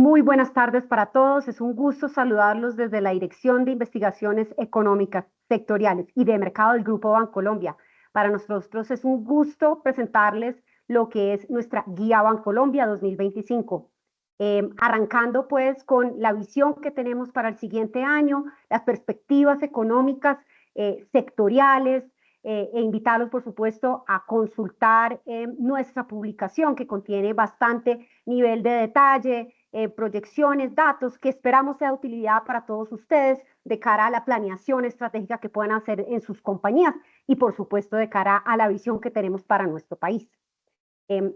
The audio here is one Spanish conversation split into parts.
Muy buenas tardes para todos. Es un gusto saludarlos desde la Dirección de Investigaciones Económicas Sectoriales y de Mercado del Grupo Bancolombia. Para nosotros es un gusto presentarles lo que es nuestra Guía Bancolombia 2025. Arrancando pues con la visión que tenemos para el siguiente año, las perspectivas económicas sectoriales, e invitarlos, por supuesto, a consultar nuestra publicación que contiene bastante nivel de detalle, proyecciones, datos que esperamos sea de utilidad para todos ustedes de cara a la planeación estratégica que puedan hacer en sus compañías y, por supuesto, de cara a la visión que tenemos para nuestro país.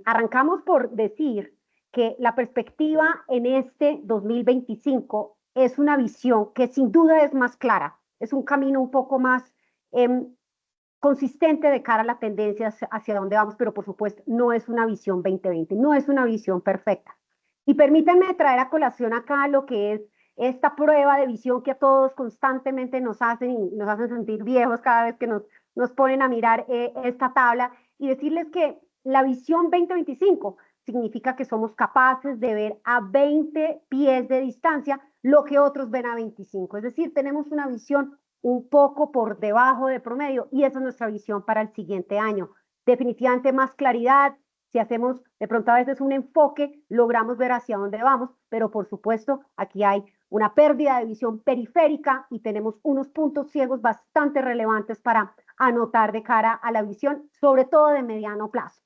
Arrancamos por decir que la perspectiva en este 2025 es una visión que sin duda es más clara, es un camino un poco más consistente de cara a la tendencia hacia dónde vamos, pero por supuesto no es una visión 2020, no es una visión perfecta. Y permítanme traer a colación acá lo que es esta prueba de visión que a todos constantemente nos hacen sentir viejos cada vez que nos ponen a mirar esta tabla y decirles que la visión 2025 significa que somos capaces de ver a 20 pies de distancia lo que otros ven a 25. Es decir, tenemos una visión un poco por debajo de promedio y esa es nuestra visión para el siguiente año. Definitivamente más claridad, si hacemos de pronto a veces un enfoque, logramos ver hacia dónde vamos, pero por supuesto aquí hay una pérdida de visión periférica y tenemos unos puntos ciegos bastante relevantes para anotar de cara a la visión, sobre todo de mediano plazo.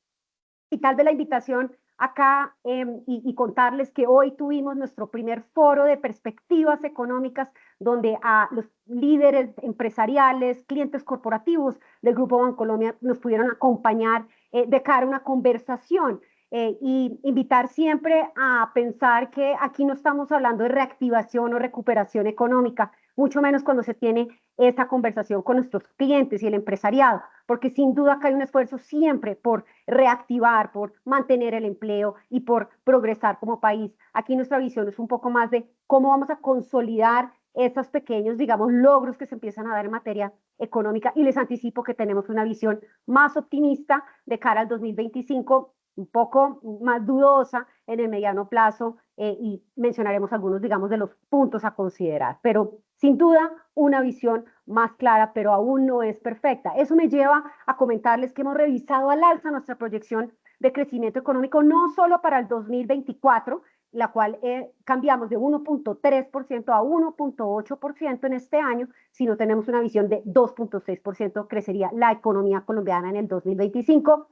Y tal vez la invitación acá y contarles que hoy tuvimos nuestro primer foro de perspectivas económicas donde a los líderes empresariales, clientes corporativos del Grupo Bancolombia nos pudieron acompañar de cara a una conversación y invitar siempre a pensar que aquí no estamos hablando de reactivación o recuperación económica, mucho menos cuando se tiene esa conversación con nuestros clientes y el empresariado, porque sin duda acá hay un esfuerzo siempre por reactivar, por mantener el empleo y por progresar como país. Aquí nuestra visión es un poco más de cómo vamos a consolidar esos pequeños, digamos, logros que se empiezan a dar en materia económica y les anticipo que tenemos una visión más optimista de cara al 2025, un poco más dudosa en el mediano plazo y mencionaremos algunos, digamos, de los puntos a considerar, pero sin duda una visión más clara, pero aún no es perfecta. Eso me lleva a comentarles que hemos revisado al alza nuestra proyección de crecimiento económico, no solo para el 2024, la cual cambiamos de 1.3% a 1.8% en este año, sino tenemos una visión de 2.6% crecería la economía colombiana en el 2025.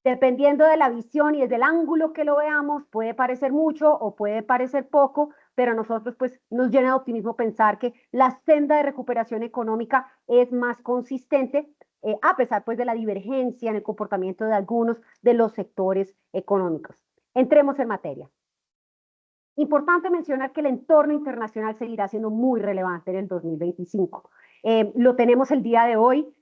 Dependiendo de la visión y desde el ángulo que lo veamos, puede parecer mucho o puede parecer poco, pero a nosotros pues nos llena de optimismo pensar que la senda de recuperación económica es más consistente, a pesar pues de la divergencia en el comportamiento de algunos de los sectores económicos. Entremos en materia. Importante mencionar que el entorno internacional seguirá siendo muy relevante en el 2025. Lo tenemos el día de hoy.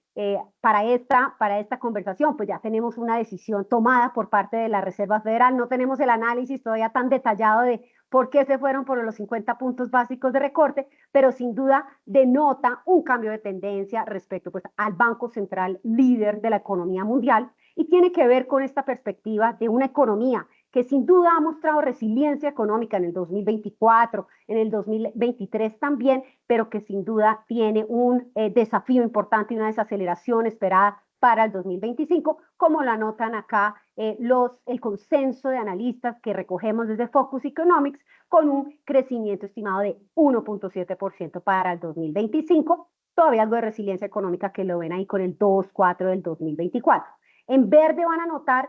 Para esta conversación, pues ya tenemos una decisión tomada por parte de la Reserva Federal, no tenemos el análisis todavía tan detallado de por qué se fueron por los 50 puntos básicos de recorte, pero sin duda denota un cambio de tendencia respecto pues, al Banco Central líder de la economía mundial y tiene que ver con esta perspectiva de una economía que sin duda ha mostrado resiliencia económica en el 2024, en el 2023 también, pero que sin duda tiene un desafío importante y una desaceleración esperada para el 2025, como lo anotan acá el consenso de analistas que recogemos desde Focus Economics, con un crecimiento estimado de 1.7% para el 2025, todavía algo de resiliencia económica que lo ven ahí con el 2.4 del 2024. En verde van a notar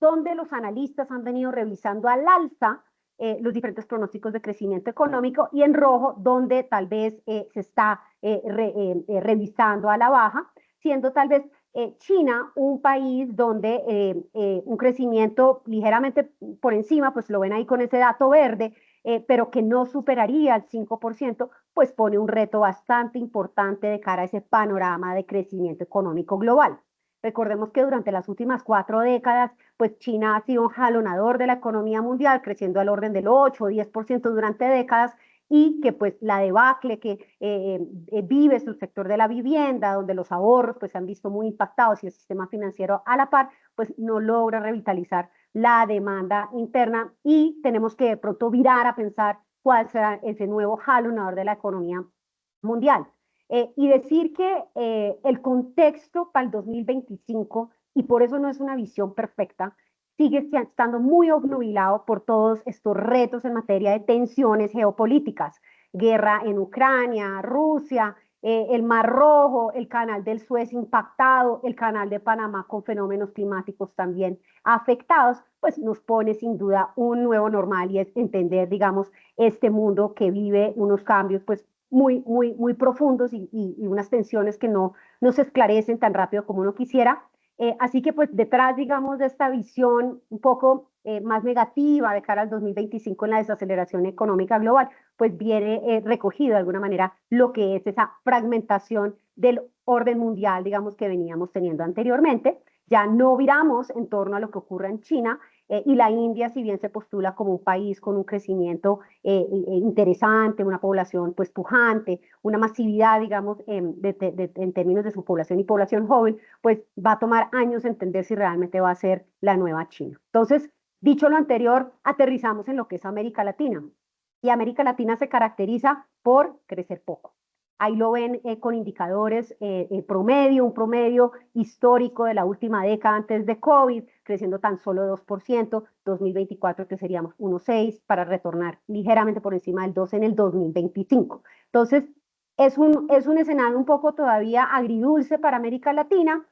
donde los analistas han venido revisando al alza los diferentes pronósticos de crecimiento económico y en rojo donde tal vez se está revisando a la baja, siendo tal vez China un país donde un crecimiento ligeramente por encima, pues lo ven ahí con ese dato verde, pero que no superaría el 5%, pues pone un reto bastante importante de cara a ese panorama de crecimiento económico global. Recordemos que durante las últimas 4 décadas, pues China ha sido un jalonador de la economía mundial, creciendo al orden del 8 o 10% durante décadas, y que pues la debacle que vive su sector de la vivienda, donde los ahorros pues se han visto muy impactados y el sistema financiero a la par, pues no logra revitalizar la demanda interna y tenemos que de pronto virar a pensar cuál será ese nuevo jalonador de la economía mundial. Y decir que el contexto para el 2025, y por eso no es una visión perfecta, sigue estando muy obnubilado por todos estos retos en materia de tensiones geopolíticas, guerra en Ucrania, Rusia, el Mar Rojo, el canal del Suez impactado, el canal de Panamá con fenómenos climáticos también afectados, pues nos pone sin duda un nuevo normal y es entender, digamos, este mundo que vive unos cambios pues muy profundos y unas tensiones que no se esclarecen tan rápido como uno quisiera. Así que pues detrás, digamos, de esta visión un poco más negativa de cara al 2025 en la desaceleración económica global, pues viene recogido de alguna manera lo que es esa fragmentación del orden mundial, digamos, que veníamos teniendo anteriormente. Ya no viramos en torno a lo que ocurre en China, y la India, si bien se postula como un país con un crecimiento interesante, una población pues pujante, una masividad, digamos, en términos de su población y población joven, pues va a tomar años entender si realmente va a ser la nueva China. Entonces, dicho lo anterior, aterrizamos en lo que es América Latina. Y América Latina se caracteriza por crecer poco. Ahí lo ven con indicadores promedio, un promedio histórico de la última década antes de COVID, creciendo tan solo 2%, 2024 que seríamos 1,6 para retornar ligeramente por encima del 2 en el 2025. Entonces, es un escenario un poco todavía agridulce para América Latina,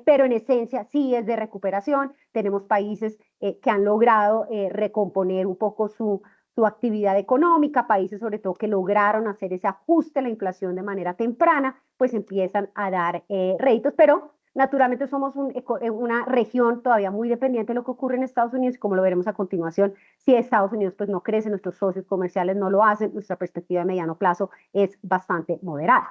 pero en esencia sí es de recuperación. Tenemos países que han logrado recomponer un poco su actividad económica, países sobre todo que lograron hacer ese ajuste a la inflación de manera temprana, pues empiezan a dar réditos, pero naturalmente somos una región todavía muy dependiente de lo que ocurre en Estados Unidos, como lo veremos a continuación. Si Estados Unidos pues no crece, nuestros socios comerciales no lo hacen, nuestra perspectiva de mediano plazo es bastante moderada.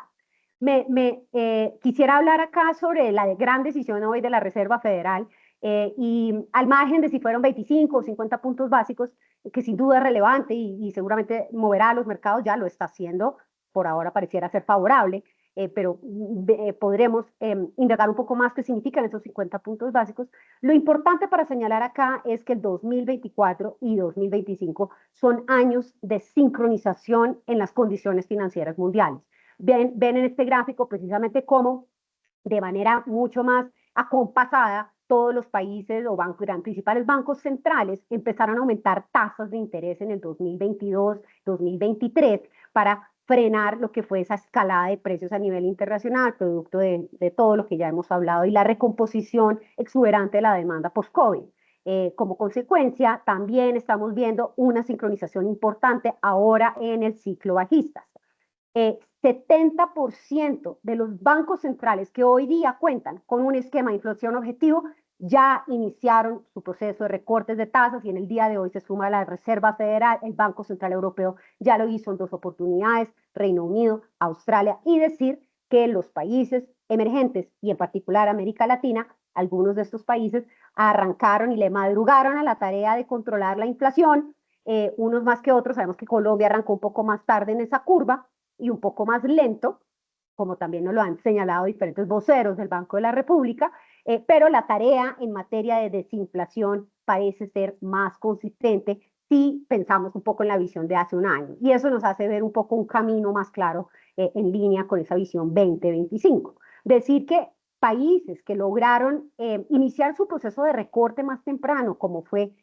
Quisiera hablar acá sobre la gran decisión hoy de la Reserva Federal, y al margen de si fueron 25 o 50 puntos básicos, que sin duda es relevante y seguramente moverá a los mercados, ya lo está haciendo, por ahora pareciera ser favorable, pero podremos indagar un poco más qué significan esos 50 puntos básicos. Lo importante para señalar acá es que el 2024 y 2025 son años de sincronización en las condiciones financieras mundiales. Ven en este gráfico precisamente cómo de manera mucho más acompasada todos los países o principales bancos centrales empezaron a aumentar tasas de interés en el 2022, 2023 para frenar lo que fue esa escalada de precios a nivel internacional, producto de todo lo que ya hemos hablado y la recomposición exuberante de la demanda post-COVID. Como consecuencia, también estamos viendo una sincronización importante ahora en el ciclo bajista. 70% de los bancos centrales que hoy día cuentan con un esquema de inflación objetivo ya iniciaron su proceso de recortes de tasas y en el día de hoy se suma la Reserva Federal, el Banco Central Europeo ya lo hizo en 2 oportunidades, Reino Unido, Australia, y decir que los países emergentes y en particular América Latina, algunos de estos países arrancaron y le madrugaron a la tarea de controlar la inflación, unos más que otros. Sabemos que Colombia arrancó un poco más tarde en esa curva y un poco más lento, como también nos lo han señalado diferentes voceros del Banco de la República, pero la tarea en materia de desinflación parece ser más consistente si pensamos un poco en la visión de hace un año. Y eso nos hace ver un poco un camino más claro en línea con esa visión 2025. Decir que países que lograron iniciar su proceso de recorte más temprano, como fue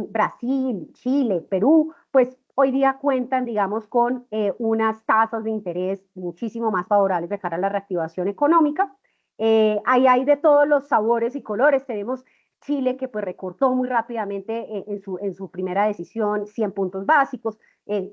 Brasil, Chile, Perú, pues hoy día cuentan, digamos, con unas tasas de interés muchísimo más favorables de cara a la reactivación económica. Ahí hay de todos los sabores y colores. Tenemos Chile que pues recortó muy rápidamente en su primera decisión 100 puntos básicos,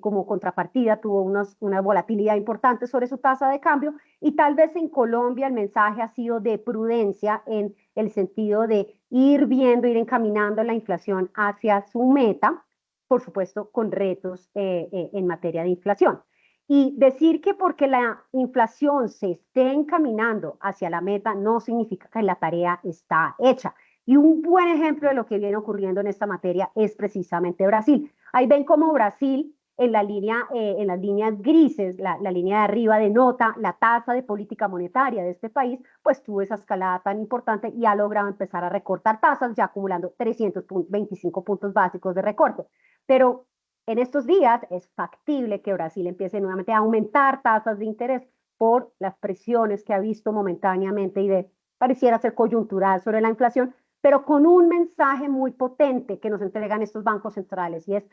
como contrapartida tuvo una volatilidad importante sobre su tasa de cambio, y tal vez en Colombia el mensaje ha sido de prudencia en el sentido de ir viendo, ir encaminando la inflación hacia su meta, por supuesto con retos en materia de inflación. Y decir que porque la inflación se esté encaminando hacia la meta no significa que la tarea está hecha. Y un buen ejemplo de lo que viene ocurriendo en esta materia es precisamente Brasil. Ahí ven cómo Brasil en las líneas grises, la línea de arriba denota la tasa de política monetaria de este país, pues tuvo esa escalada tan importante y ha logrado empezar a recortar tasas, ya acumulando 325 puntos básicos de recorte. Pero en estos días es factible que Brasil empiece nuevamente a aumentar tasas de interés por las presiones que ha visto momentáneamente y pareciera ser coyuntural sobre la inflación, pero con un mensaje muy potente que nos entregan estos bancos centrales, y es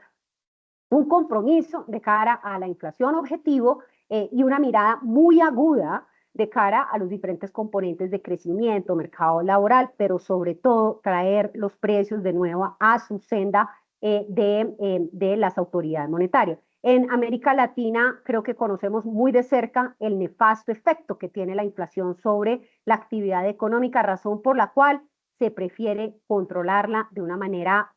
un compromiso de cara a la inflación objetivo y una mirada muy aguda de cara a los diferentes componentes de crecimiento, mercado laboral, pero sobre todo traer los precios de nuevo a su senda de las autoridades monetarias. En América Latina creo que conocemos muy de cerca el nefasto efecto que tiene la inflación sobre la actividad económica, razón por la cual se prefiere controlarla de una manera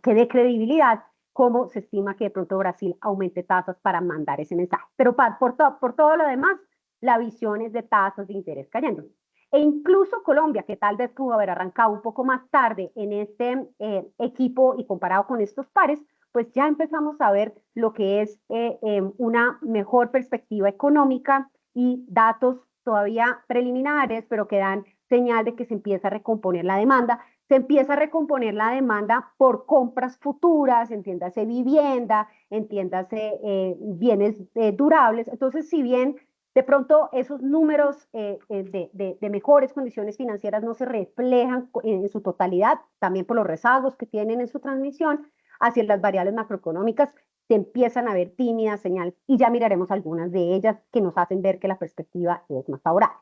que dé credibilidad, como se estima que de pronto Brasil aumente tasas para mandar ese mensaje. Pero por todo lo demás, la visión es de tasas de interés cayendo. E incluso Colombia, que tal vez pudo haber arrancado un poco más tarde en este equipo y comparado con estos pares, pues ya empezamos a ver lo que es una mejor perspectiva económica y datos todavía preliminares, pero que dan señal de que se empieza a recomponer la demanda. Se empieza a recomponer la demanda por compras futuras, entiéndase vivienda, entiéndase bienes durables. Entonces, si bien de pronto esos números de mejores condiciones financieras no se reflejan en su totalidad, también por los rezagos que tienen en su transmisión hacia las variables macroeconómicas, se empiezan a ver tímidas señales y ya miraremos algunas de ellas que nos hacen ver que la perspectiva es más favorable.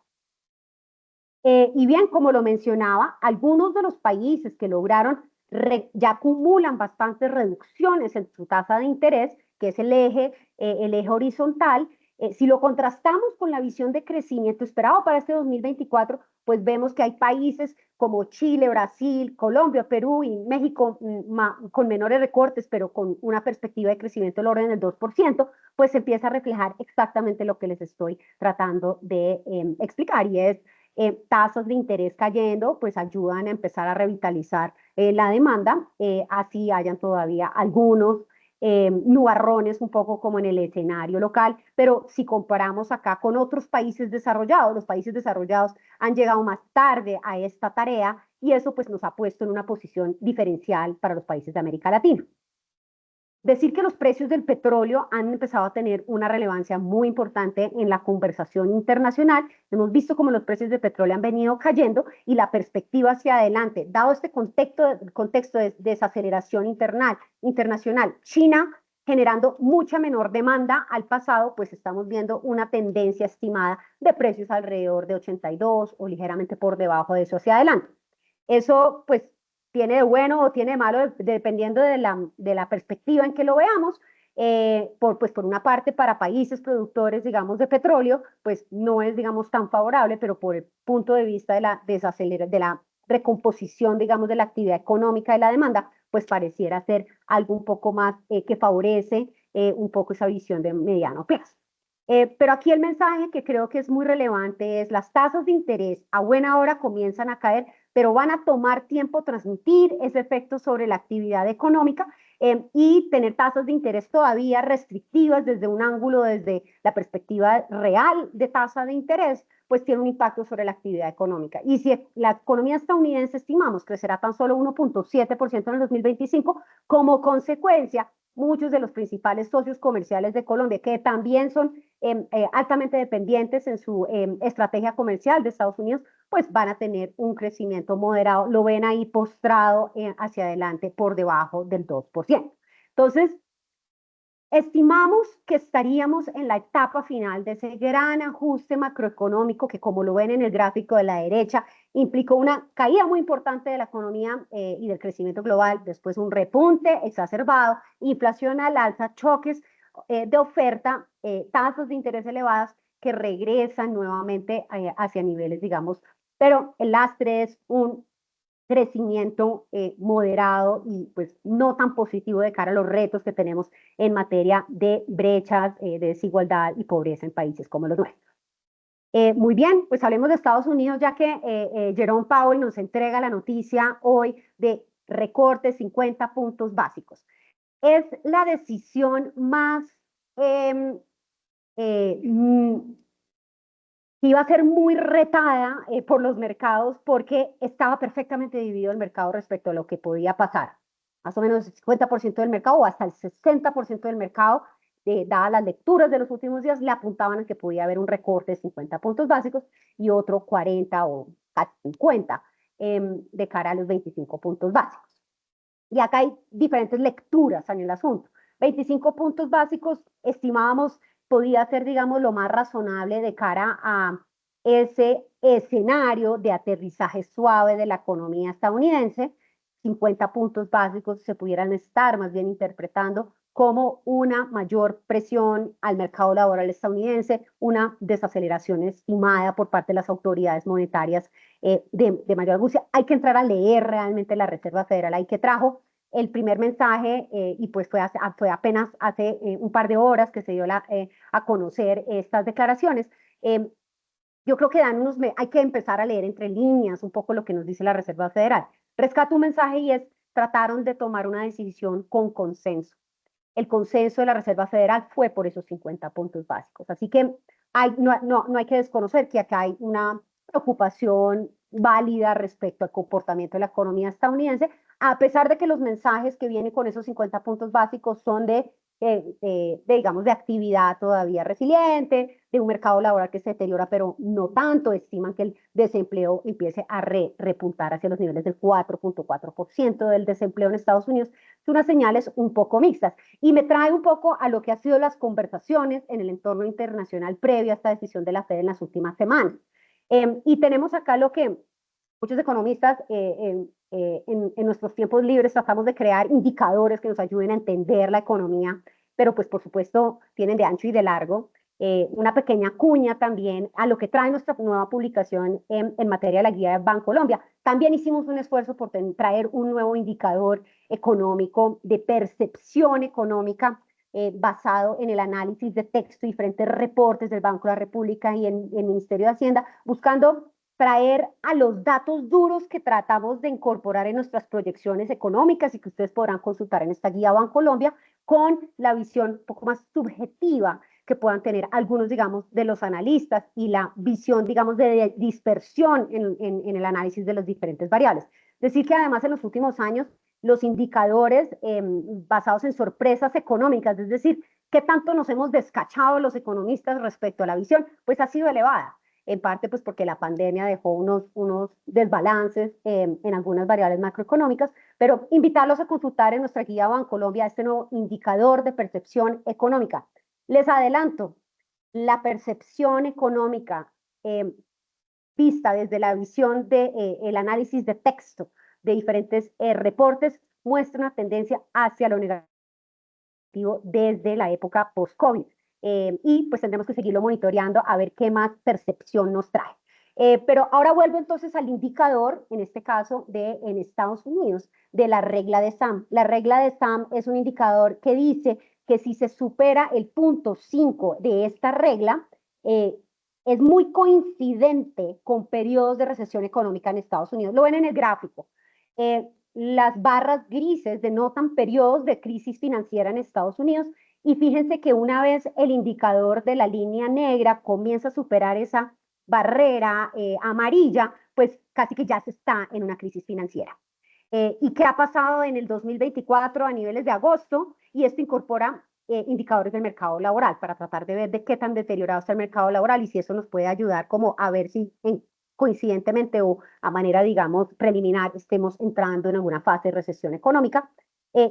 Y bien, como lo mencionaba, algunos de los países que lograron ya acumulan bastantes reducciones en su tasa de interés, que es el eje horizontal. Si lo contrastamos con la visión de crecimiento esperado para este 2024, pues vemos que hay países como Chile, Brasil, Colombia, Perú y México con menores recortes, pero con una perspectiva de crecimiento del orden del 2%, pues se empieza a reflejar exactamente lo que les estoy tratando de explicar, y es tasas de interés cayendo, pues ayudan a empezar a revitalizar la demanda, así hayan todavía algunos nubarrones un poco como en el escenario local, pero si comparamos acá con otros países desarrollados, los países desarrollados han llegado más tarde a esta tarea y eso pues nos ha puesto en una posición diferencial para los países de América Latina. Decir que los precios del petróleo han empezado a tener una relevancia muy importante en la conversación internacional. Hemos visto cómo los precios del petróleo han venido cayendo y la perspectiva hacia adelante, dado este contexto de desaceleración internacional, China generando mucha menor demanda al pasado, pues estamos viendo una tendencia estimada de precios alrededor de 82 o ligeramente por debajo de eso hacia adelante. Eso, pues, tiene de bueno o tiene de malo, dependiendo de la perspectiva en que lo veamos. Pues por una parte, para países productores, digamos, de petróleo, pues no es, digamos, tan favorable, pero por el punto de vista de la recomposición, digamos, de la actividad económica y la demanda, pues pareciera ser algo un poco más que favorece un poco esa visión de mediano plazo. Pero aquí el mensaje que creo que es muy relevante es las tasas de interés a buena hora comienzan a caer, pero van a tomar tiempo transmitir ese efecto sobre la actividad económica y tener tasas de interés todavía restrictivas desde un ángulo, desde la perspectiva real de tasa de interés, pues tiene un impacto sobre la actividad económica. Y si la economía estadounidense estimamos crecerá tan solo 1.7% en el 2025, como consecuencia, muchos de los principales socios comerciales de Colombia, que también son altamente dependientes en su estrategia comercial de Estados Unidos, pues van a tener un crecimiento moderado, lo ven ahí postrado hacia adelante por debajo del 2%. Entonces, estimamos que estaríamos en la etapa final de ese gran ajuste macroeconómico que, como lo ven en el gráfico de la derecha, implicó una caída muy importante de la economía y del crecimiento global, después un repunte exacerbado, inflación al alza, choques de oferta, tasas de interés elevadas que regresan nuevamente hacia niveles, digamos, pero el lastre es un crecimiento moderado y pues no tan positivo de cara a los retos que tenemos en materia de brechas, de desigualdad y pobreza en países como los nuestros. Muy bien, pues hablemos de Estados Unidos, ya que Jerome Powell nos entrega la noticia hoy de recortes 50 puntos básicos. es la decisión más em, eh, mm, que iba a ser muy retada por los mercados porque estaba perfectamente dividido el mercado respecto a lo que podía pasar. Más o menos el 50% del mercado o hasta el 60% del mercado, dadas las lecturas de los últimos días, le apuntaban a que podía haber un recorte de 50 puntos básicos y otro 40 o 50 de cara a los 25 puntos básicos. Y acá hay diferentes lecturas en el asunto. 25 puntos básicos estimábamos podía ser, digamos, lo más razonable de cara a ese escenario de aterrizaje suave de la economía estadounidense. 50 puntos básicos se pudieran estar más bien interpretando como una mayor presión al mercado laboral estadounidense, una desaceleración estimada por parte de las autoridades monetarias de mayor argucia. Hay que entrar a leer realmente la Reserva Federal, ahí que trajo el primer mensaje, y pues fue apenas hace un par de horas que se dio a conocer estas declaraciones. Yo creo que hay que empezar a leer entre líneas un poco lo que nos dice la Reserva Federal. Rescato un mensaje y es, trataron de tomar una decisión con consenso. El consenso de la Reserva Federal fue por esos 50 puntos básicos. Así que no hay que desconocer que acá hay una preocupación válida respecto al comportamiento de la economía estadounidense, a pesar de que los mensajes que vienen con esos 50 puntos básicos son digamos, de actividad todavía resiliente, de un mercado laboral que se deteriora, pero no tanto. Estiman que el desempleo empiece a repuntar hacia los niveles del 4.4% del desempleo en Estados Unidos. Son unas señales un poco mixtas y me trae un poco a lo que han sido las conversaciones en el entorno internacional previo a esta decisión de la Fed en las últimas semanas. Y tenemos acá lo que muchos economistas en nuestros tiempos libres tratamos de crear indicadores que nos ayuden a entender la economía, pero pues por supuesto tienen de ancho y de largo. Una pequeña cuña también a lo que trae nuestra nueva publicación en materia de la guía de Bancolombia. También hicimos un esfuerzo por traer un nuevo indicador económico de percepción económica basado en el análisis de texto y diferentes reportes del Banco de la República y en el Ministerio de Hacienda, buscando traer a los datos duros que tratamos de incorporar en nuestras proyecciones económicas y que ustedes podrán consultar en esta guía Bancolombia, con la visión un poco más subjetiva que puedan tener algunos, digamos, de los analistas y la visión, digamos, de dispersión en el análisis de las diferentes variables. Decir que además en los últimos años los indicadores basados en sorpresas económicas, es decir, qué tanto nos hemos descachado los economistas respecto a la visión, pues ha sido elevada. En parte pues porque la pandemia dejó unos desbalances en algunas variables macroeconómicas, pero invitarlos a consultar en nuestra guía Bancolombia este nuevo indicador de percepción económica. Les adelanto, la percepción económica vista desde la visión del análisis de texto de diferentes reportes muestra una tendencia hacia lo negativo desde la época post-COVID. Y pues tendremos que seguirlo monitoreando a ver qué más percepción nos trae. Pero ahora vuelvo entonces al indicador, en este caso en Estados Unidos, de la regla de SAM. La regla de SAM es un indicador que dice que si se supera el punto 5 de esta regla, es muy coincidente con periodos de recesión económica en Estados Unidos. Lo ven en el gráfico. Las barras grises denotan periodos de crisis financiera en Estados Unidos y fíjense que una vez el indicador de la línea negra comienza a superar esa barrera amarilla, pues casi que ya se está en una crisis financiera. ¿Y qué ha pasado en el 2024 a niveles de agosto? Y esto incorpora indicadores del mercado laboral para tratar de ver de qué tan deteriorado está el mercado laboral y si eso nos puede ayudar como a ver si coincidentemente o a manera, digamos, preliminar estemos entrando en alguna fase de recesión económica.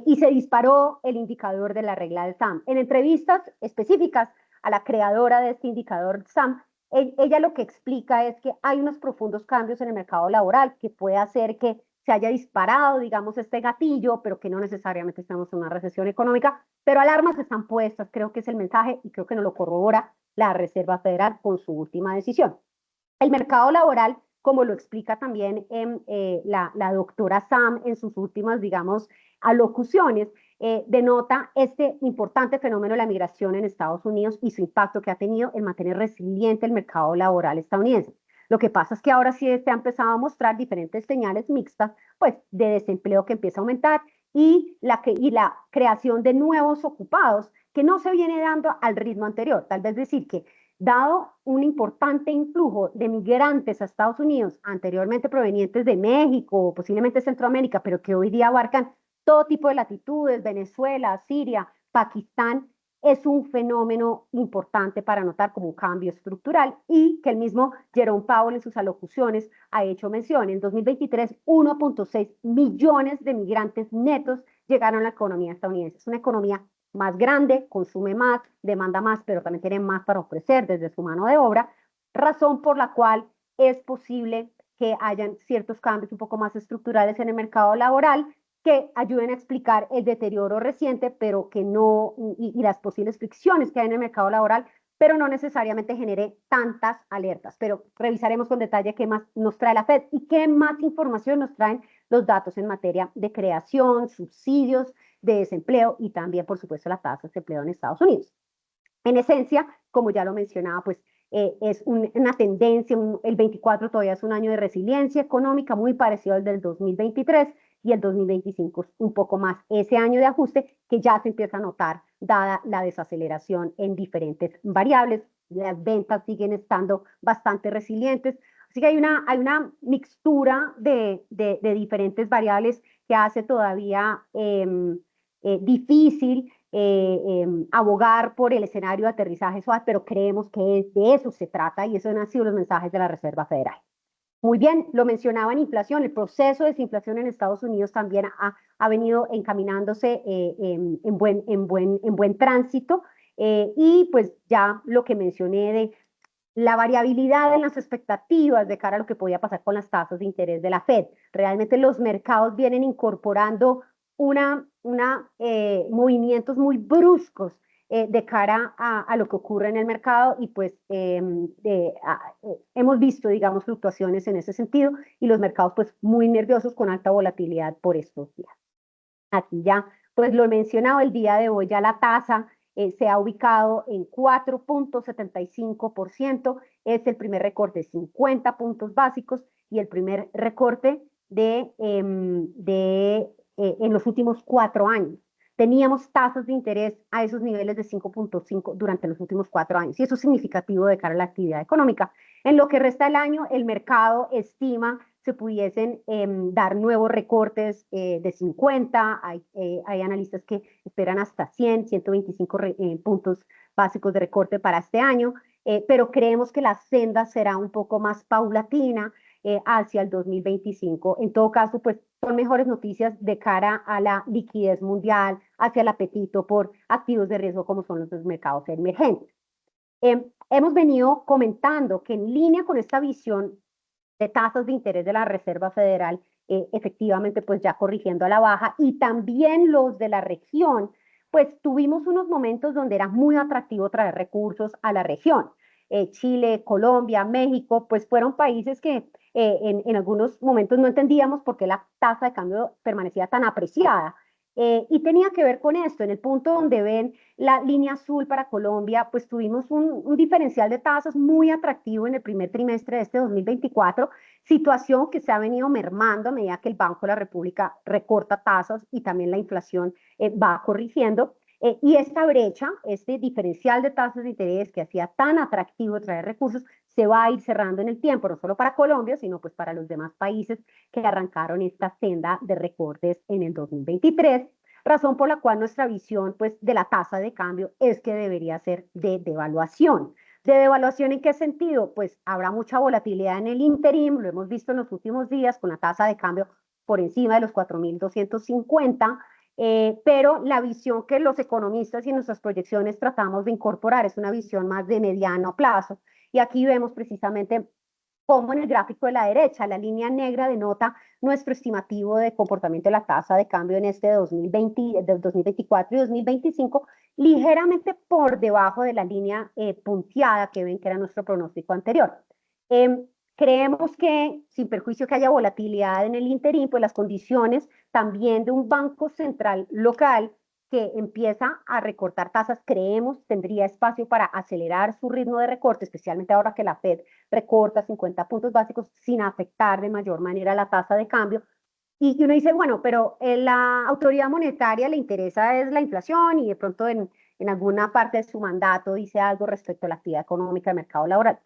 Y se disparó el indicador de la regla de SAM. En entrevistas específicas a la creadora de este indicador SAM, ella lo que explica es que hay unos profundos cambios en el mercado laboral que puede hacer que se haya disparado, digamos, este gatillo, pero que no necesariamente estamos en una recesión económica, pero alarmas están puestas, creo que es el mensaje y creo que nos lo corrobora la Reserva Federal con su última decisión. El mercado laboral, como lo explica también la doctora Sam en sus últimas, digamos, alocuciones, denota este importante fenómeno de la migración en Estados Unidos y su impacto que ha tenido en mantener resiliente el mercado laboral estadounidense. Lo que pasa es que ahora sí se ha empezado a mostrar diferentes señales mixtas, pues, de desempleo que empieza a aumentar y la creación de nuevos ocupados que no se viene dando al ritmo anterior. Tal vez decir que dado un importante influjo de migrantes a Estados Unidos, anteriormente provenientes de México o posiblemente Centroamérica, pero que hoy día abarcan todo tipo de latitudes, Venezuela, Siria, Pakistán, es un fenómeno importante para notar como un cambio estructural y que el mismo Jerome Powell en sus alocuciones ha hecho mención. En 2023, 1.6 millones de migrantes netos llegaron a la economía estadounidense. Es una economía más grande, consume más, demanda más, pero también tiene más para ofrecer desde su mano de obra, razón por la cual es posible que hayan ciertos cambios un poco más estructurales en el mercado laboral que ayuden a explicar el deterioro reciente, pero que no, y las posibles fricciones que hay en el mercado laboral, pero no necesariamente genere tantas alertas. Pero revisaremos con detalle qué más nos trae la Fed y qué más información nos traen los datos en materia de creación, subsidios, de desempleo y también, por supuesto, la tasa de desempleo en Estados Unidos. En esencia, como ya lo mencionaba, pues es una tendencia, el 24 todavía es un año de resiliencia económica muy parecido al del 2023 y el 2025 es un poco más ese año de ajuste que ya se empieza a notar dada la desaceleración en diferentes variables. Las ventas siguen estando bastante resilientes. Así que hay una mixtura de diferentes variables que hace todavía difícil abogar por el escenario de aterrizaje suave, pero creemos que de eso se trata y esos han sido los mensajes de la Reserva Federal. Muy bien, lo mencionaba en inflación, el proceso de desinflación en Estados Unidos también ha venido encaminándose en buen tránsito y pues ya lo que mencioné de la variabilidad en las expectativas de cara a lo que podía pasar con las tasas de interés de la Fed. Realmente los mercados vienen incorporando movimientos muy bruscos de cara a lo que ocurre en el mercado y pues hemos visto, digamos, fluctuaciones en ese sentido y los mercados pues muy nerviosos con alta volatilidad por estos días. Aquí ya, pues lo he mencionado, el día de hoy ya la tasa se ha ubicado en 4.75%, es el primer recorte de 50 puntos básicos y el primer recorte en los últimos 4 años. Teníamos tasas de interés a esos niveles de 5.5 durante los últimos 4 años y eso es significativo de cara a la actividad económica. En lo que resta del año, el mercado estima se pudiesen dar nuevos recortes de 50, hay analistas que esperan hasta 100, 125 puntos básicos de recorte para este año, pero creemos que la senda será un poco más paulatina hacia el 2025. En todo caso, pues son mejores noticias de cara a la liquidez mundial, hacia el apetito por activos de riesgo como son los mercados emergentes. Hemos venido comentando que en línea con esta visión de tasas de interés de la Reserva Federal, efectivamente pues ya corrigiendo a la baja, y también los de la región, pues tuvimos unos momentos donde era muy atractivo traer recursos a la región. Chile, Colombia, México, pues fueron países que en algunos momentos no entendíamos por qué la tasa de cambio permanecía tan apreciada. Y tenía que ver con esto, en el punto donde ven la línea azul para Colombia, pues tuvimos un diferencial de tasas muy atractivo en el primer trimestre de este 2024, situación que se ha venido mermando a medida que el Banco de la República recorta tasas y también la inflación va corrigiendo. Y esta brecha, este diferencial de tasas de interés que hacía tan atractivo traer recursos, se va a ir cerrando en el tiempo, no solo para Colombia, sino pues para los demás países que arrancaron esta senda de recortes en el 2023, razón por la cual nuestra visión pues de la tasa de cambio es que debería ser de devaluación. ¿De devaluación en qué sentido? Pues habrá mucha volatilidad en el interim, lo hemos visto en los últimos días con la tasa de cambio por encima de los 4.250, pero la visión que los economistas y en nuestras proyecciones tratamos de incorporar es una visión más de mediano plazo. Y aquí vemos precisamente cómo en el gráfico de la derecha, la línea negra denota nuestro estimativo de comportamiento de la tasa de cambio en este 2024 y 2025, ligeramente por debajo de la línea punteada que ven que era nuestro pronóstico anterior. Creemos que, sin perjuicio que haya volatilidad en el interín, pues las condiciones también de un banco central local que empieza a recortar tasas, creemos tendría espacio para acelerar su ritmo de recorte, especialmente ahora que la Fed recorta 50 puntos básicos sin afectar de mayor manera la tasa de cambio, Y uno dice, bueno, pero la autoridad monetaria le interesa es la inflación y de pronto en alguna parte de su mandato dice algo respecto a la actividad económica del mercado laboral.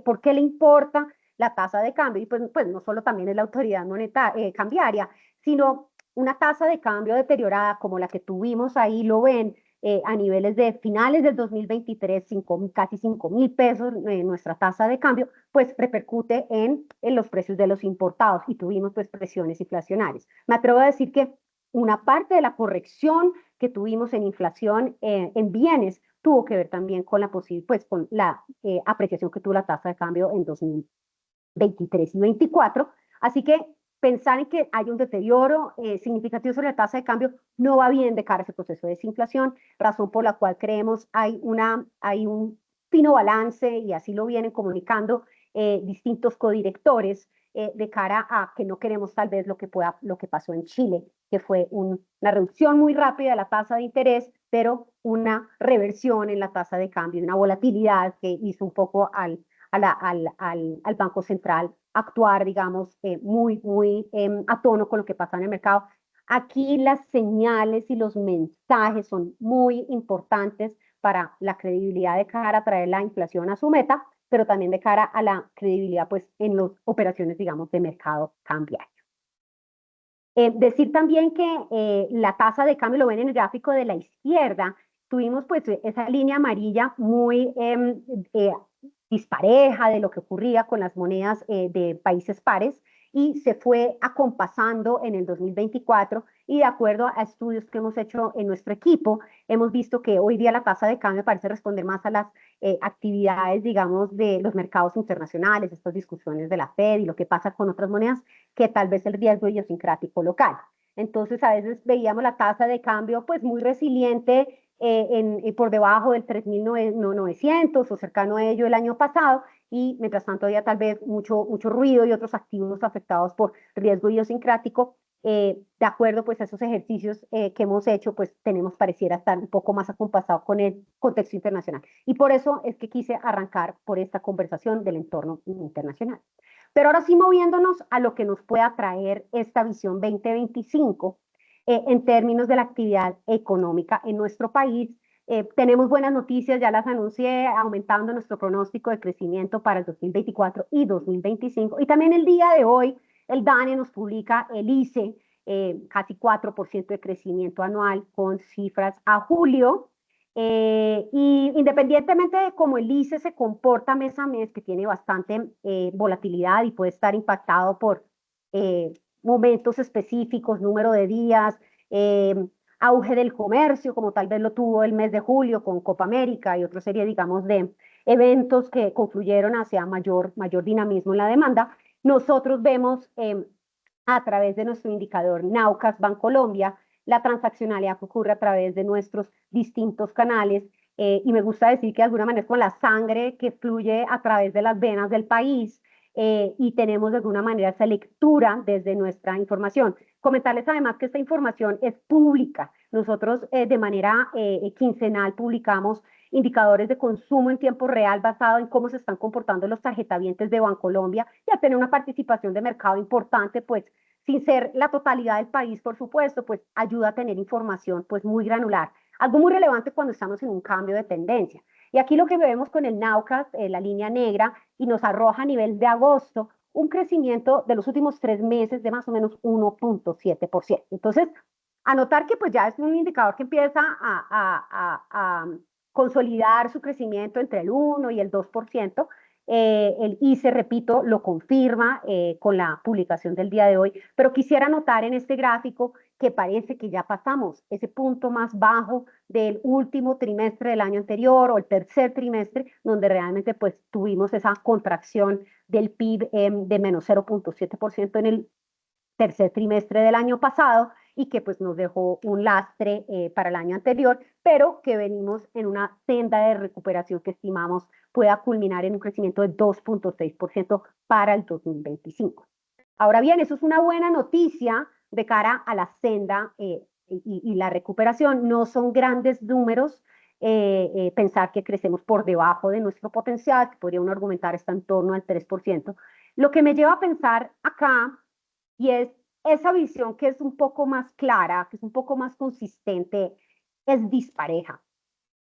¿Por qué le importa la tasa de cambio? Y pues no solo también es la autoridad monetaria, cambiaria, sino una tasa de cambio deteriorada como la que tuvimos ahí, lo ven, a niveles de finales del 2023, casi 5.000 pesos nuestra tasa de cambio, pues repercute en los precios de los importados y tuvimos pues presiones inflacionarias. Me atrevo a decir que una parte de la corrección que tuvimos en inflación en bienes tuvo que ver también con la posible, pues con la apreciación que tuvo la tasa de cambio en 2023 y 2024. Así que pensar en que hay un deterioro significativo sobre la tasa de cambio no va bien de cara a ese proceso de desinflación, razón por la cual creemos hay un fino balance y así lo vienen comunicando distintos codirectores de cara a que no queremos tal vez lo que pasó en Chile, que fue una reducción muy rápida de la tasa de interés, pero una reversión en la tasa de cambio, una volatilidad que hizo un poco al Banco Central actuar, digamos, muy a tono con lo que pasa en el mercado. Aquí las señales y los mensajes son muy importantes para la credibilidad de cara a traer la inflación a su meta, pero también de cara a la credibilidad pues, en las operaciones, digamos, de mercado cambiario. Decir también que la tasa de cambio, lo ven en el gráfico de la izquierda, tuvimos pues esa línea amarilla muy dispareja de lo que ocurría con las monedas de países pares y se fue acompasando en el 2024 y de acuerdo a estudios que hemos hecho en nuestro equipo, hemos visto que hoy día la tasa de cambio parece responder más a las actividades, digamos, de los mercados internacionales, estas discusiones de la Fed y lo que pasa con otras monedas, que tal vez el riesgo idiosincrático local. Entonces, a veces veíamos la tasa de cambio pues muy resiliente por debajo del 3.900 o cercano a ello el año pasado, y mientras tanto había tal vez mucho ruido y otros activos afectados por riesgo idiosincrático. De acuerdo pues a esos ejercicios que hemos hecho, pues tenemos pareciera estar un poco más acompasados con el contexto internacional. Y por eso es que quise arrancar por esta conversación del entorno internacional. Pero ahora sí moviéndonos a lo que nos pueda traer esta visión 2025 en términos de la actividad económica en nuestro país. Tenemos buenas noticias, ya las anuncié, aumentando nuestro pronóstico de crecimiento para el 2024 y 2025. Y también el día de hoy, el DANE nos publica el ICE, casi 4% de crecimiento anual con cifras a julio. Y independientemente de cómo el ICE se comporta mes a mes, que tiene bastante volatilidad y puede estar impactado por momentos específicos, número de días, eh, auge del comercio, como tal vez lo tuvo el mes de julio con Copa América y otra serie, digamos, de eventos que confluyeron hacia mayor dinamismo en la demanda. Nosotros vemos a través de nuestro indicador Naucas Bancolombia la transaccionalidad que ocurre a través de nuestros distintos canales. Y me gusta decir que de alguna manera es con la sangre que fluye a través de las venas del país, y tenemos de alguna manera esa lectura desde nuestra información. Comentarles además que esta información es pública. Nosotros de manera quincenal publicamos indicadores de consumo en tiempo real basado en cómo se están comportando los tarjetavientes de Bancolombia, y al tener una participación de mercado importante, pues sin ser la totalidad del país, por supuesto, pues ayuda a tener información pues muy granular. Algo muy relevante cuando estamos en un cambio de tendencia. Y aquí lo que vemos con el Naucas, la línea negra, y nos arroja a nivel de agosto un crecimiento de los últimos 3 meses de más o menos 1.7%. Entonces, anotar que pues ya es un indicador que empieza a consolidar su crecimiento entre el 1 y el 2%. El ICE, repito, lo confirma con la publicación del día de hoy, pero quisiera notar en este gráfico que parece que ya pasamos ese punto más bajo del último trimestre del año anterior o el tercer trimestre, donde realmente pues tuvimos esa contracción del PIB de menos 0.7% en el tercer trimestre del año pasado y que pues nos dejó un lastre para el año anterior, pero que venimos en una senda de recuperación que estimamos pueda culminar en un crecimiento de 2.6% para el 2025. Ahora bien, eso es una buena noticia de cara a la senda y la recuperación. No son grandes números. Pensar que crecemos por debajo de nuestro potencial, que podría uno argumentar está en torno al 3%. Lo que me lleva a pensar acá y es esa visión que es un poco más clara, que es un poco más consistente, es dispareja.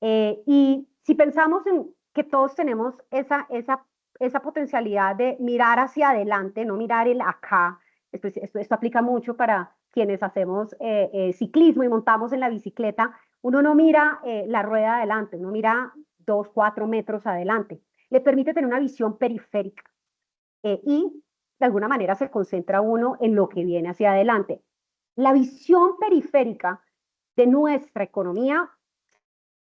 Y si pensamos en que todos tenemos esa potencialidad de mirar hacia adelante, no mirar el acá, esto aplica mucho para quienes hacemos ciclismo y montamos en la bicicleta, uno no mira la rueda adelante, uno mira 2, 4 metros adelante. Le permite tener una visión periférica y de alguna manera se concentra uno en lo que viene hacia adelante. La visión periférica de nuestra economía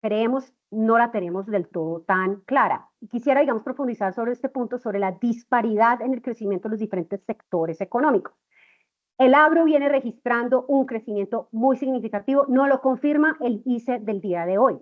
creemos no la tenemos del todo tan clara. Quisiera, digamos, profundizar sobre este punto, sobre la disparidad en el crecimiento de los diferentes sectores económicos. El agro viene registrando un crecimiento muy significativo, no lo confirma el ICE del día de hoy.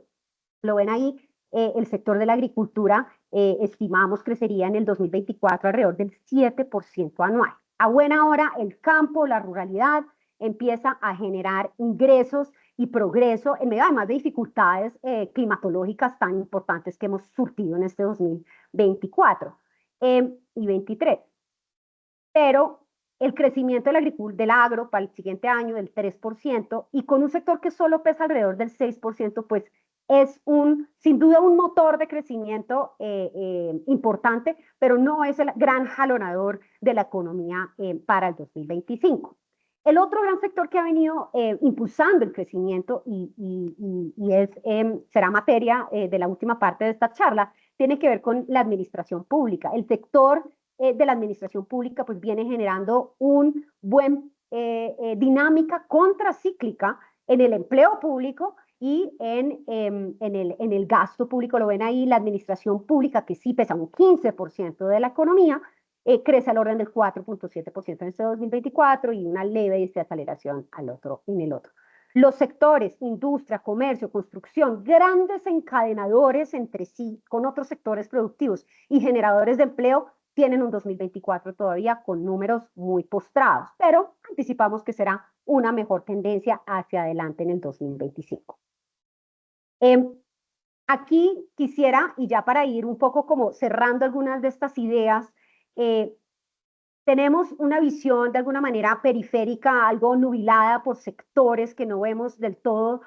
Lo ven ahí, el sector de la agricultura estimamos crecería en el 2024 alrededor del 7% anual. A buena hora, el campo, la ruralidad empieza a generar ingresos y progreso en medio además de dificultades climatológicas tan importantes que hemos surtido en este 2024 y 23. Pero el crecimiento del agro para el siguiente año del 3% y con un sector que solo pesa alrededor del 6%, pues es sin duda un motor de crecimiento importante, pero no es el gran jalonador de la economía para el 2025. El otro gran sector que ha venido impulsando el crecimiento será materia de la última parte de esta charla, tiene que ver con la administración pública. El sector de la administración pública pues viene generando un buen dinámica contracíclica en el empleo público y en el gasto público. Lo ven ahí, la administración pública, que sí pesa un 15% de la economía, crece al orden del 4.7% en este 2024 y una leve desaceleración en el otro. Los sectores, industria, comercio, construcción, grandes encadenadores entre sí con otros sectores productivos y generadores de empleo, tienen un 2024 todavía con números muy postrados, pero anticipamos que será una mejor tendencia hacia adelante en el 2025. Aquí quisiera, y ya para ir un poco como cerrando algunas de estas ideas, tenemos una visión de alguna manera periférica, algo nubilada por sectores que no vemos del todo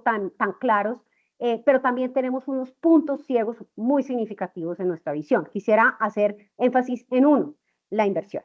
tan claros, pero también tenemos unos puntos ciegos muy significativos en nuestra visión. Quisiera hacer énfasis en uno, la inversión.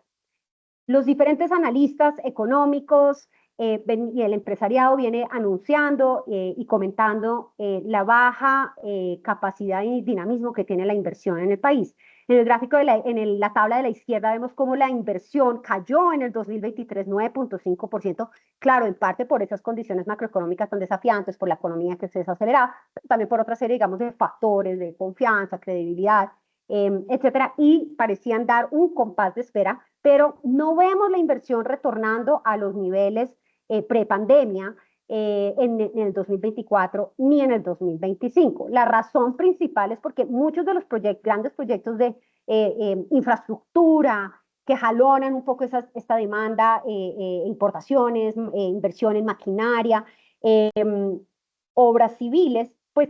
Los diferentes analistas económicos y el empresariado viene anunciando y comentando la baja capacidad y dinamismo que tiene la inversión en el país. En el gráfico, en la tabla de la izquierda, vemos cómo la inversión cayó en el 2023 9.5%, claro, en parte por esas condiciones macroeconómicas tan desafiantes, por la economía que se desacelera, también por otra serie, digamos, de factores de confianza, credibilidad, etcétera, y parecían dar un compás de espera, pero no vemos la inversión retornando a los niveles prepandemia en el 2024 ni en el 2025. La razón principal es porque muchos de los grandes proyectos de infraestructura que jalonan un poco esta demanda, importaciones, inversión en maquinaria, obras civiles, pues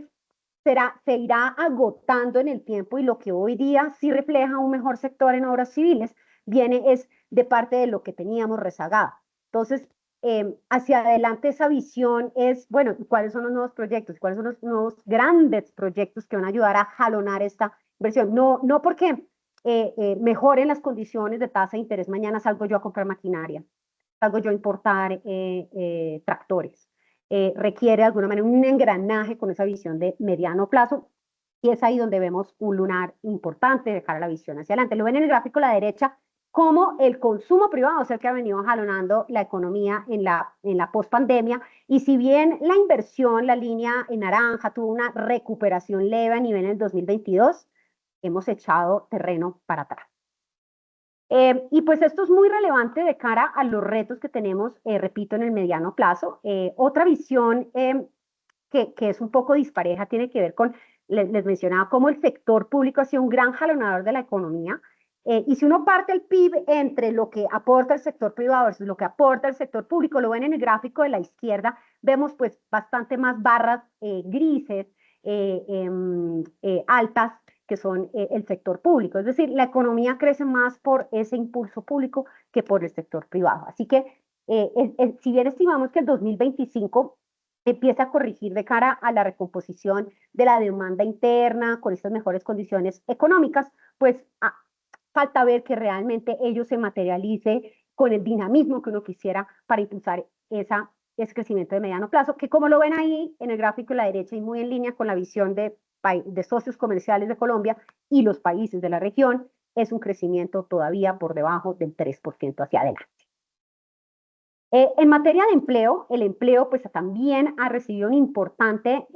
se irá agotando en el tiempo y lo que hoy día sí refleja un mejor sector en obras civiles es de parte de lo que teníamos rezagado. Entonces, hacia adelante esa visión es, bueno, ¿cuáles son los nuevos proyectos? ¿Cuáles son los nuevos grandes proyectos que van a ayudar a jalonar esta inversión? No porque mejoren las condiciones de tasa de interés, mañana salgo yo a comprar maquinaria, salgo yo a importar tractores. Requiere de alguna manera un engranaje con esa visión de mediano plazo y es ahí donde vemos un lunar importante de cara a la visión hacia adelante. Lo ven en el gráfico a la derecha, como el consumo privado es el que ha venido jalonando la economía en la pospandemia, y si bien la inversión, la línea en naranja, tuvo una recuperación leve a nivel en el 2022, hemos echado terreno para atrás. Y pues esto es muy relevante de cara a los retos que tenemos, repito, en el mediano plazo. Otra visión que es un poco dispareja tiene que ver con, les mencionaba, cómo el sector público ha sido un gran jalonador de la economía. Y si uno parte el PIB entre lo que aporta el sector privado versus lo que aporta el sector público, lo ven en el gráfico de la izquierda, vemos pues bastante más barras grises, altas, que son el sector público. Es decir, la economía crece más por ese impulso público que por el sector privado. Así que Si bien estimamos que el 2025 empieza a corregir de cara a la recomposición de la demanda interna con estas mejores condiciones económicas, pues falta ver que realmente ello se materialice con el dinamismo que uno quisiera para impulsar ese crecimiento de mediano plazo, que como lo ven ahí en el gráfico de la derecha y muy en línea con la visión de socios comerciales de Colombia y los países de la región, es un crecimiento todavía por debajo del 3% hacia adelante. En materia de empleo, el empleo pues también ha recibido un importante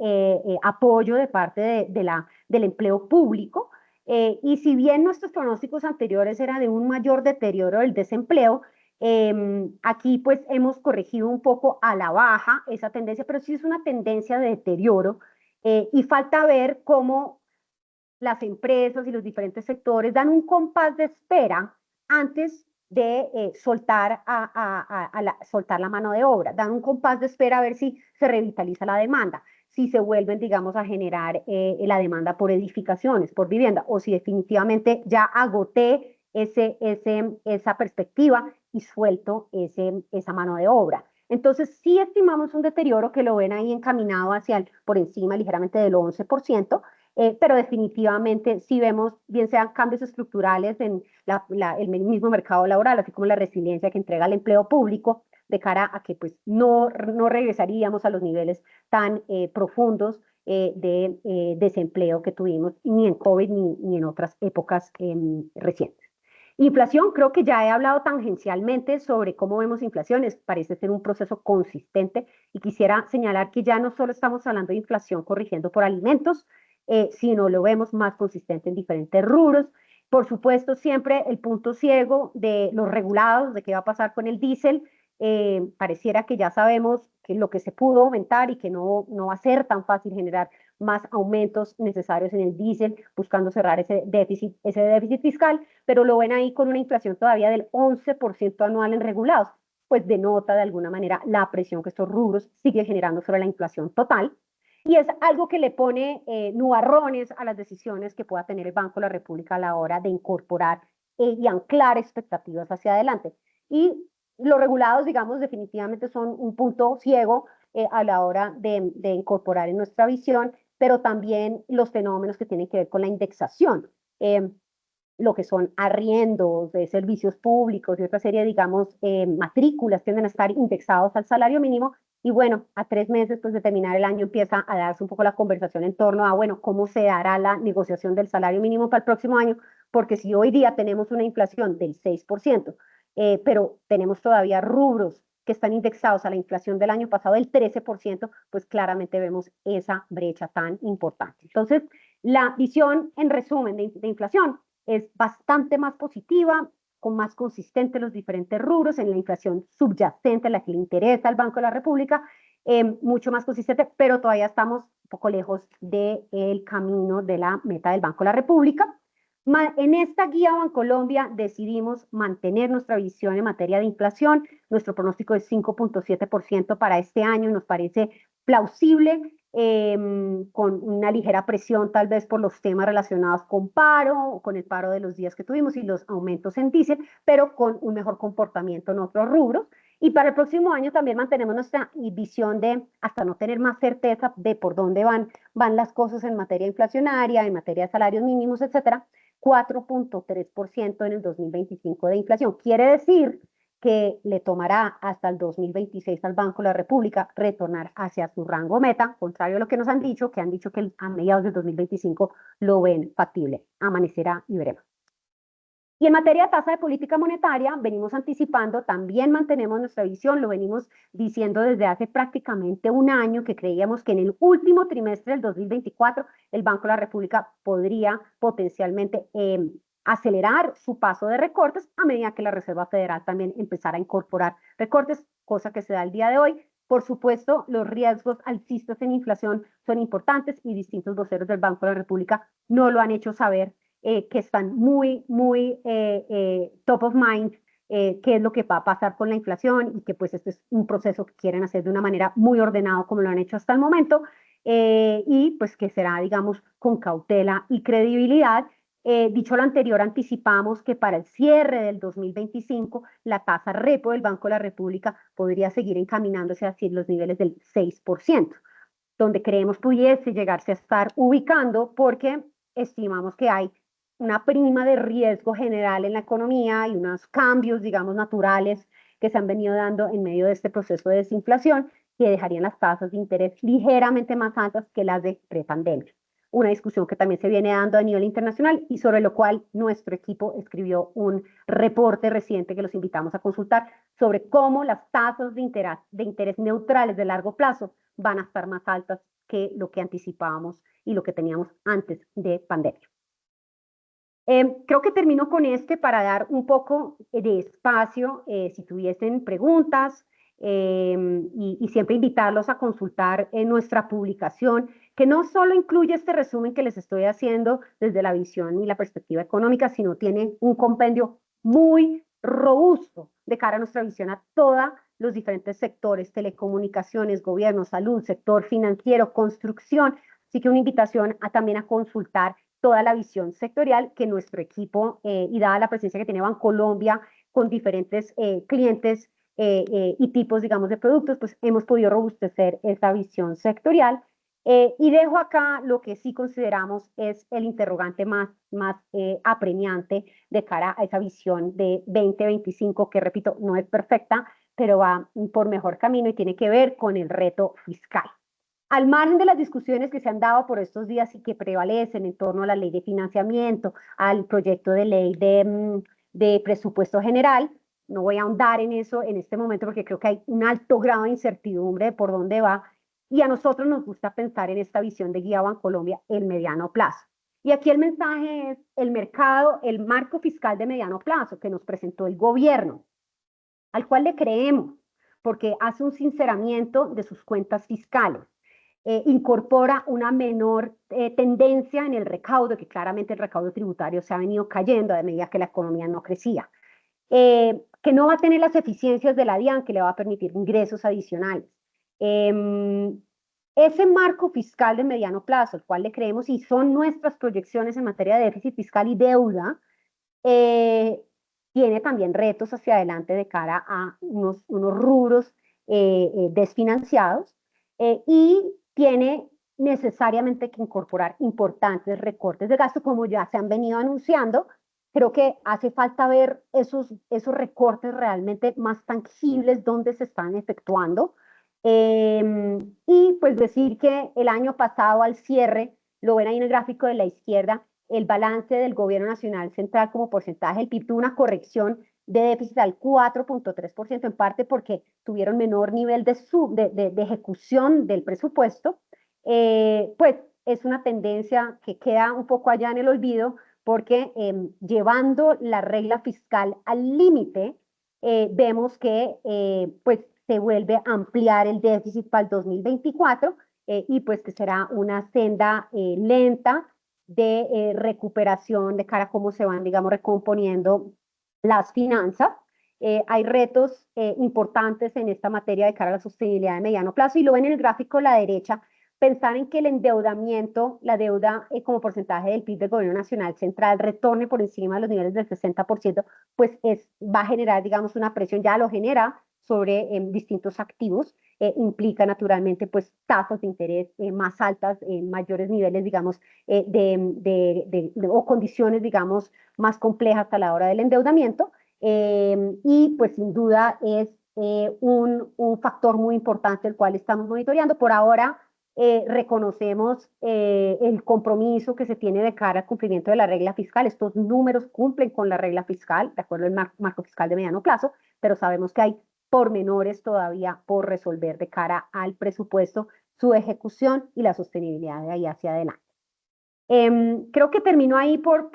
apoyo de parte del empleo público, y si bien nuestros pronósticos anteriores eran de un mayor deterioro del desempleo, aquí pues hemos corregido un poco a la baja esa tendencia, pero sí es una tendencia de deterioro, y falta ver cómo las empresas y los diferentes sectores dan un compás de espera antes de soltar la mano de obra, dan un compás de espera a ver si se revitaliza la demanda, si se vuelven, digamos, a generar la demanda por edificaciones, por vivienda, o si definitivamente ya agoté esa perspectiva y suelto esa mano de obra. Entonces, sí estimamos un deterioro que lo ven ahí encaminado por encima ligeramente del 11%, pero definitivamente si vemos, bien sean cambios estructurales en el mismo mercado laboral, así como la resiliencia que entrega el empleo público, de cara a que pues no regresaríamos a los niveles tan profundos de desempleo que tuvimos ni en COVID ni en otras épocas recientes. Inflación, creo que ya he hablado tangencialmente sobre cómo vemos inflaciones, parece ser un proceso consistente y quisiera señalar que ya no solo estamos hablando de inflación corrigiendo por alimentos, sino lo vemos más consistente en diferentes rubros. Por supuesto, siempre el punto ciego de los regulados, de qué va a pasar con el diésel, pareciera que ya sabemos que lo que se pudo aumentar y que no va a ser tan fácil generar más aumentos necesarios en el diésel, buscando cerrar ese déficit fiscal, pero lo ven ahí con una inflación todavía del 11% anual en regulados, pues denota de alguna manera la presión que estos rubros siguen generando sobre la inflación total, y es algo que le pone nubarrones a las decisiones que pueda tener el Banco de la República a la hora de incorporar y anclar expectativas hacia adelante. Y los regulados, digamos, definitivamente son un punto ciego a la hora de incorporar en nuestra visión, pero también los fenómenos que tienen que ver con la indexación. Lo que son arriendos de servicios públicos y otra serie, digamos, matrículas tienden a estar indexados al salario mínimo. Y bueno, a 3 meses pues, de terminar el año empieza a darse un poco la conversación en torno a, bueno, cómo se dará la negociación del salario mínimo para el próximo año, porque si hoy día tenemos una inflación del 6%, pero tenemos todavía rubros que están indexados a la inflación del año pasado del 13%, pues claramente vemos esa brecha tan importante. Entonces, la visión en resumen de inflación es bastante más positiva, con más consistente los diferentes rubros en la inflación subyacente, la que le interesa al Banco de la República, mucho más consistente, pero todavía estamos un poco lejos del camino de la meta del Banco de la República. En esta guía Bancolombia decidimos mantener nuestra visión en materia de inflación. Nuestro pronóstico es 5.7% para este año, nos parece plausible, con una ligera presión tal vez por los temas relacionados con paro, o con el paro de los días que tuvimos y los aumentos en diésel, pero con un mejor comportamiento en otros rubros. Y para el próximo año también mantenemos nuestra visión de, hasta no tener más certeza de por dónde van las cosas en materia inflacionaria, en materia de salarios mínimos, etcétera, 4.3% en el 2025 de inflación. Quiere decir que le tomará hasta el 2026 al Banco de la República retornar hacia su rango meta, contrario a lo que nos han dicho, que a mediados del 2025 lo ven factible. Amanecerá y veremos. Y en materia de tasa de política monetaria, venimos anticipando, también mantenemos nuestra visión, lo venimos diciendo desde hace prácticamente un año, que creíamos que en el último trimestre del 2024 el Banco de la República podría potencialmente acelerar su paso de recortes a medida que la Reserva Federal también empezara a incorporar recortes, cosa que se da el día de hoy. Por supuesto, los riesgos alcistas en inflación son importantes y distintos voceros del Banco de la República no lo han hecho saber, que están muy top of mind, qué es lo que va a pasar con la inflación y que pues este es un proceso que quieren hacer de una manera muy ordenada como lo han hecho hasta el momento, y pues que será, digamos, con cautela y credibilidad, Dicho lo anterior, anticipamos que para el cierre del 2025 la tasa repo del Banco de la República podría seguir encaminándose hacia los niveles del 6%, donde creemos pudiese llegarse a estar ubicando porque estimamos que hay una prima de riesgo general en la economía y unos cambios, digamos, naturales que se han venido dando en medio de este proceso de desinflación que dejarían las tasas de interés ligeramente más altas que las de prepandemia. Una discusión que también se viene dando a nivel internacional y sobre lo cual nuestro equipo escribió un reporte reciente que los invitamos a consultar sobre cómo las tasas de interés neutrales de largo plazo van a estar más altas que lo que anticipábamos y lo que teníamos antes de pandemia. Creo que termino con para dar un poco de espacio, si tuviesen preguntas, y siempre invitarlos a consultar nuestra publicación, que no solo incluye este resumen que les estoy haciendo desde la visión y la perspectiva económica, sino tiene un compendio muy robusto de cara a nuestra visión a todos los diferentes sectores, telecomunicaciones, gobierno, salud, sector financiero, construcción. Así que una invitación también a consultar toda la visión sectorial que nuestro equipo, y dada la presencia que tiene Bancolombia con diferentes clientes y tipos, digamos, de productos, pues hemos podido robustecer esa visión sectorial. Y dejo acá lo que sí consideramos es el interrogante más apremiante de cara a esa visión de 2025, que repito, no es perfecta, pero va por mejor camino y tiene que ver con el reto fiscal. Al margen de las discusiones que se han dado por estos días y que prevalecen en torno a la ley de financiamiento, al proyecto de ley de presupuesto general, no voy a ahondar en eso en este momento porque creo que hay un alto grado de incertidumbre de por dónde va, y a nosotros nos gusta pensar en esta visión de Guía Bancolombia el mediano plazo. Y aquí el mensaje es el mercado, el marco fiscal de mediano plazo que nos presentó el gobierno, al cual le creemos, porque hace un sinceramiento de sus cuentas fiscales. Incorpora una menor tendencia en el recaudo, que claramente el recaudo tributario se ha venido cayendo a medida que la economía no crecía, que no va a tener las eficiencias de la DIAN, que le va a permitir ingresos adicionales. Ese marco fiscal de mediano plazo, el cual le creemos y son nuestras proyecciones en materia de déficit fiscal y deuda, tiene también retos hacia adelante de cara a unos rubros desfinanciados, y tiene necesariamente que incorporar importantes recortes de gasto, como ya se han venido anunciando. Creo que hace falta ver esos recortes realmente más tangibles, dónde se están efectuando. Y pues decir que el año pasado al cierre, lo ven ahí en el gráfico de la izquierda, el balance del gobierno nacional central como porcentaje del PIB tuvo una corrección de déficit al 4.3%, en parte porque tuvieron menor nivel de ejecución del presupuesto. Pues es una tendencia que queda un poco allá en el olvido, porque llevando la regla fiscal al límite, vemos que pues se vuelve a ampliar el déficit para el 2024, y pues que será una senda lenta de recuperación de cara a cómo se van, digamos, recomponiendo las finanzas. Hay retos importantes en esta materia de cara a la sostenibilidad de mediano plazo, y lo ven en el gráfico a la derecha. Pensar en que el endeudamiento, la deuda como porcentaje del PIB del gobierno nacional central retorne por encima de los niveles del 60%, pues va a generar, digamos, una presión, ya lo genera sobre distintos activos, implica naturalmente pues tasas de interés más altas, mayores niveles, digamos, o condiciones, digamos, más complejas a la hora del endeudamiento, y pues sin duda es un factor muy importante el cual estamos monitoreando. Por ahora reconocemos el compromiso que se tiene de cara al cumplimiento de la regla fiscal. Estos números cumplen con la regla fiscal, de acuerdo al marco fiscal de mediano plazo, pero sabemos que hay pormenores todavía por resolver de cara al presupuesto, su ejecución y la sostenibilidad de ahí hacia adelante. Creo que termino ahí por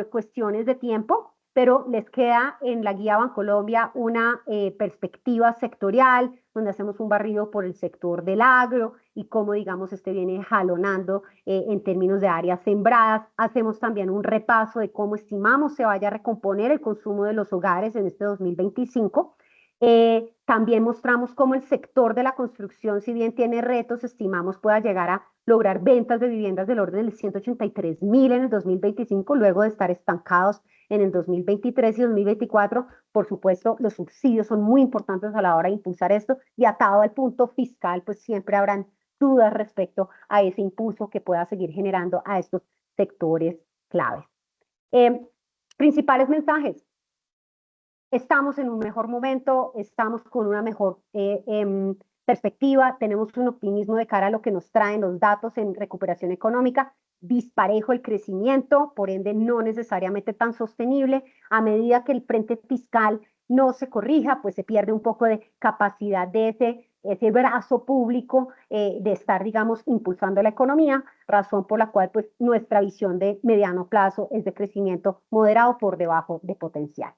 cuestiones de tiempo, pero les queda en la guía Bancolombia una perspectiva sectorial, donde hacemos un barrido por el sector del agro y cómo, digamos, viene jalonando en términos de áreas sembradas. Hacemos también un repaso de cómo estimamos se vaya a recomponer el consumo de los hogares en este 2025. También mostramos cómo el sector de la construcción, si bien tiene retos, estimamos pueda llegar a lograr ventas de viviendas del orden de 183.000 en el 2025, luego de estar estancados en el 2023 y 2024. Por supuesto, los subsidios son muy importantes a la hora de impulsar esto y atado al punto fiscal, pues siempre habrán dudas respecto a ese impulso que pueda seguir generando a estos sectores claves. Principales mensajes. Estamos en un mejor momento, estamos con una mejor perspectiva, tenemos un optimismo de cara a lo que nos traen los datos en recuperación económica, disparejo el crecimiento, por ende no necesariamente tan sostenible. A medida que el frente fiscal no se corrija, pues se pierde un poco de capacidad de ese brazo público de estar, digamos, impulsando la economía, razón por la cual pues nuestra visión de mediano plazo es de crecimiento moderado por debajo de potencial.